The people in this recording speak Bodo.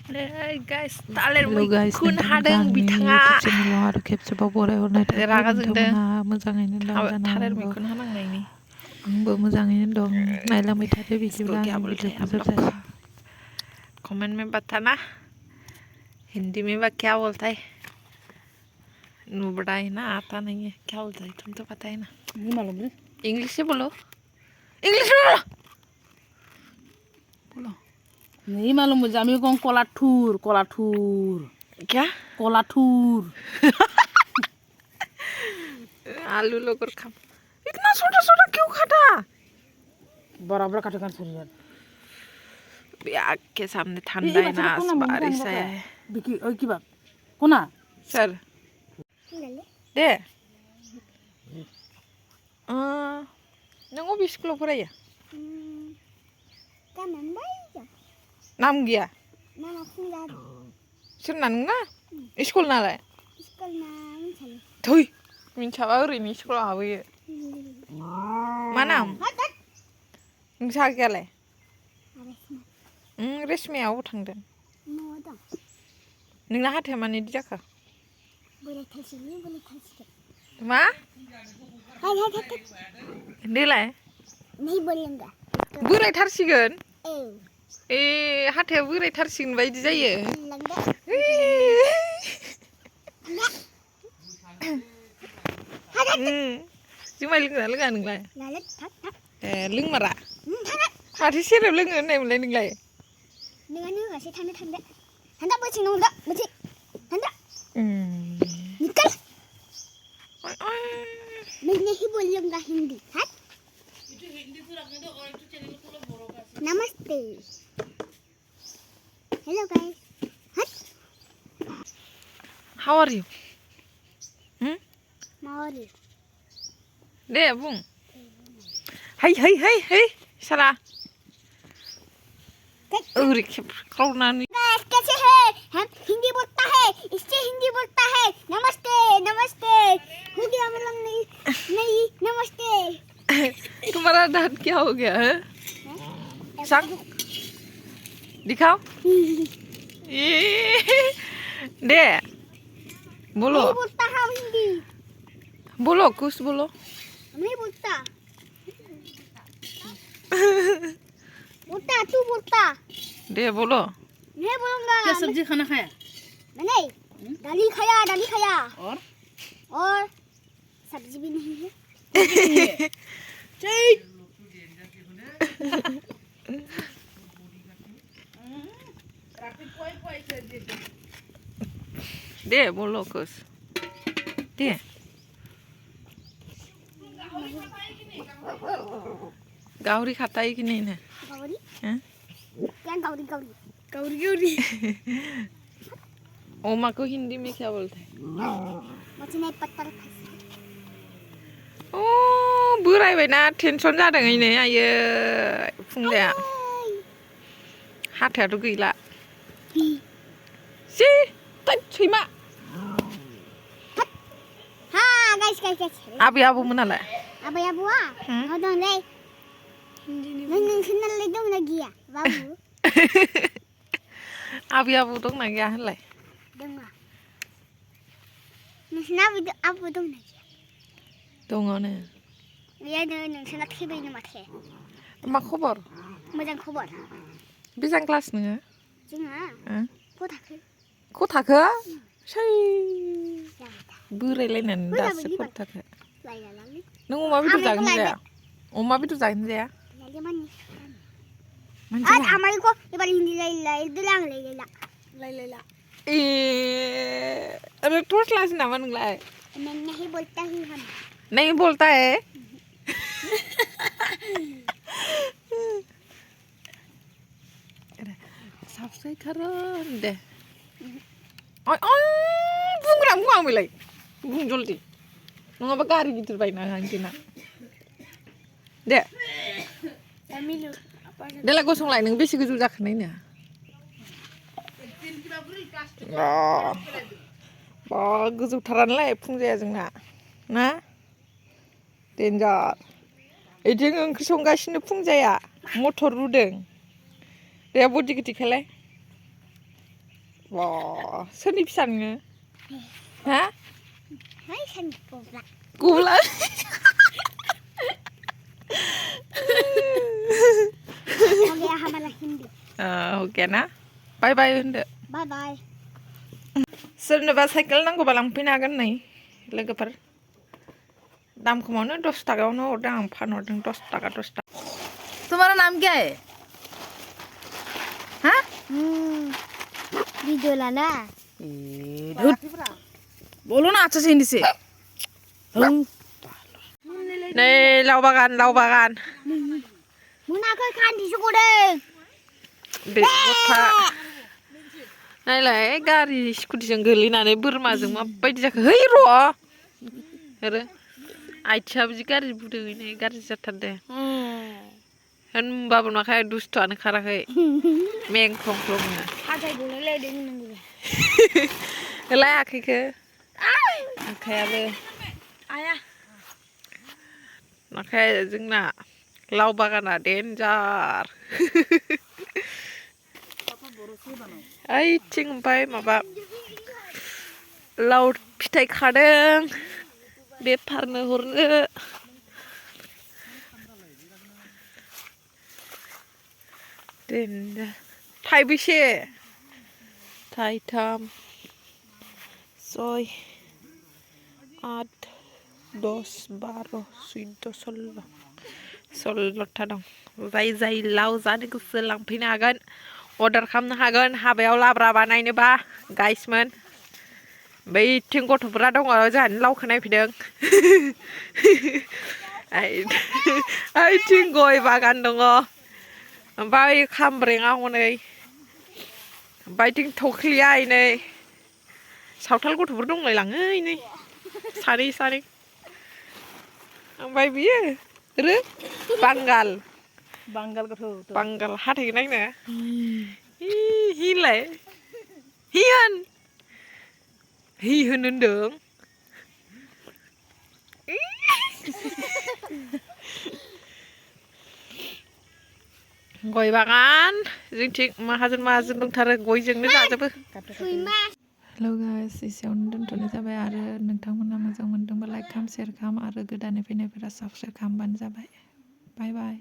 guys, taler मैखुन हादों बिथाङा आरो खेबसेबाव बरायहरनाय थाबाय रागा जोंदों नोंथांमोनहा मोजाङैनो दं जानो थालिर हागौ मैखुन हानांनायनि आंबो मोजाङैनो दं नायलांबाय थादो इसको बिदिब्ला क्या आंनि बोलते हैं भिडिअखौ आप लोग जोबजासिम कमेंट में बताना हिंदी में बा क्या बोलता है नुबड़ा है ना आता नहीं है क्या बोलता है तुम तो पता है ना नहीं मालूम रे इंग्लिश से बोलो इंग्लिश में बोलो बोलो नहीं मालूम मुझे हमें कौन कोलाठूर क्या कोलाठूर आलू लोग और खा इतना छोटा छोटा क्यों खाता बराबर काटे काट छोड़ यार आग के सामने ठंडा है ना बारिश आया है बिकी ओए की बात कोना सर दे नों अबे स्कुलाव फरायो नाम गैया सोरना नोंना स्कुल नालाय थै मिन्थियाबा ओरैनो स्कुलाव हाबहैयो मा नाम नोंसा गैयालाय रेशमाया अबाव थांदों नोंना हाथाया मानो इदि जाखो मा देलाय बोरायथारसिगोन ए हाथाया बोरायथारसिगोन बायदि जायो जुमाय लोंगोना लोङा नोंलाय ए लोंमारा माथो सेरेब लोङो होननायमोनलाय नोंलाय Namaste. Hello guys. How are you? How are you? दे बुं है साला ओरै खेबख्रावनानै कैसे हैं हम हिंदी बोलता है इससे हिंदी बोलता है नमस्ते नमस्ते हो गया मतलब नहीं नमस्ते तुम्हारा दांत क्या हो गया है सांग दिखाओ दे बोलो नहीं बोलता है हिंदी बोलो कुछ बोलो नहीं बोलता बोलता तू बोलता दे बोलो नहीं बोलूंगा क्या सब्जी खाना खाया मैंने दाली खाया और सब्जी भी नहीं है दे बोलो कुछ दे गावरी खाता है कि नहीं ना गौरी हैं क्या गौरी ओमा को हिंदी में क्या बोलते हैं मुझे नहीं पता ओ बोरायबायना टेनसन जादों इनो आयो फुंजाया हाथायाथ' गैला जि थै सैमा हाँ गाइस आबै आबौमोनालाय आबै आबौआ हो दंलै नोंसोरनालाय दंना गैया बाबु आबै आबौ दंना गैया होनलाय दङ नोंसोरना आबौ दंना गैया दङनो गैयानो नोंसोरना थैबायनो माथो मा खबर मोजां खबर बेसेबां क्लास नोङो जोंहा क थाखो सै बोरायलायनानै दासो क थाखो नों अमा बेदर जागोन जाया अमा बेदर जागोन जाया आज हमारे को ये बार हिंदी लाइला ए अरे टॉर्च क्लास नामा नोंलाय मैं नहीं बोलता हूँ हम नहीं बोलता है सब्सक्राइब करो दे ओय बुंग्रा बुङा बेलाय बुं जल्दी नङाबा गारि गिदिर बायना आंना दे देलाय गसंलाय नों बेसे गोजौ जाखोनायनो बा गोजौथारानोलाय फुंजाया जोंना ना डेन्जार इदिं ओंख्रि संगासिनो फुंजाया मटर रुदों दे बदि गिदिरखालाय Wah, sono pisangnya. Hah? Hai san goblok. Gula. Oke, hamalah Hindi. Oke na. Bye bye udah. Bye bye. सोरनोबा साइकेल नांगौबा लांफैनो हागोन नै लोगोफोर दामखौनो 10 टाकायावनो हरदों आं फानहरदों 10 टाका तुम्हारा नाम क्या है हाँ वीडियो लाना बोलो ना अच्छा से हिंदी से नै लाव बागान मुनाखौ खान्दिसो गदों बे गथा नायलाय गारि स्कुटिजों गोलैनानै बोरमाजों माबायदि जाखो है र' आरो आइथिंआ बिदि गारि बुदों गाज्रि जाथारदों होनबाबो नाखाय दुस्थ'आनो खाराखै मेंख्लं-ख्लंनो हाथाय गलायलायदों होननांगौ होलाय आखाइखौ आखाइयाबो आया नाखाय जोंना लाव बागाना देन्जार ओइथिं ओमफ्राय माबा लाव फिथाइ खादों बेफारनो हरनो देन्जार थाइबेसे थाइथाम 6 8 10 12 14 16 दं जाय लाव जानो गोसो लांफैनो हागोन अर्डार खालामनो हागोन हाबायाव लाब्रा बानायनोबा गाइसमोन बैथिं गथ'फोरा दङ जोंहानि लावखौ नायफैदों ओइथिं गय बागान दङ ओमफ्राय खामब्रेङा हनै ओमफ्रायथिं थख्लिया नै सावथाल गथ'फोर दंलायलाङो नै सानै ओमफ्राय बियो बांगाल गथ' बांगाल हाथाय नायनो हिलाय हि होनदों गय बागान जोंथिं माहाजोन दंथारो गयजोंनो जाजोबो हेल' गाइस एसेयावनो दोनथ'नाय जाबाय आरो नोंथांमोना मोजां मोनदोंबा लाइक खालाम शेयार खालाम आरो गोदानै फैनायफोरा साबस्क्राइब खालामबानो जाबाय बाय बाय